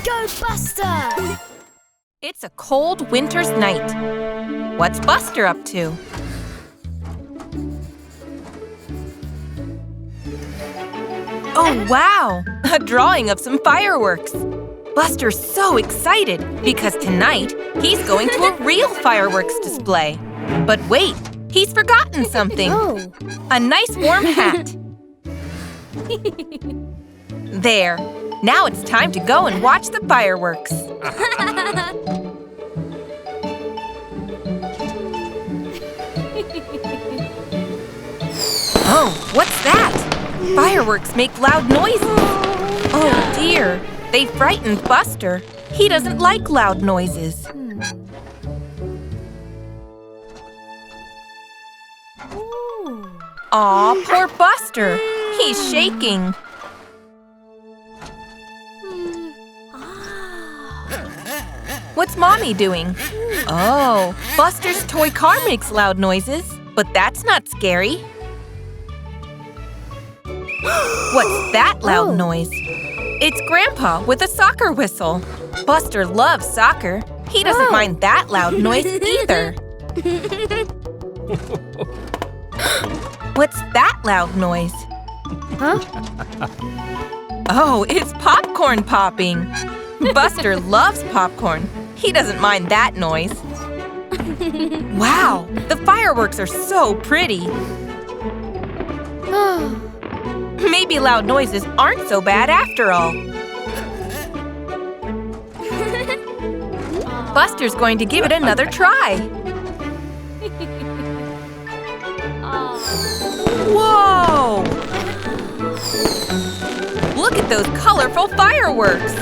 Go, Buster! It's a cold winter's night. What's Buster up to? Oh, wow! A drawing of some fireworks. Buster's so excited because tonight he's going to a real fireworks display. But wait, he's forgotten something. Oh. A nice warm hat. There. Now it's time to go and watch the fireworks. Oh, what's that? Fireworks make loud noises. Oh dear, they frightened Buster. He doesn't like loud noises. Aw, poor Buster. He's shaking. What's Mommy doing? Oh, Buster's toy car makes loud noises, but that's not scary. What's that loud noise? It's Grandpa with a soccer whistle. Buster loves soccer. He doesn't mind that loud noise either. What's that loud noise? Huh? Oh, it's popcorn popping. Buster loves popcorn. He doesn't mind that noise. Wow, the fireworks are so pretty. Maybe loud noises aren't so bad after all. Buster's going to give it another try. Whoa! Look at those colorful fireworks!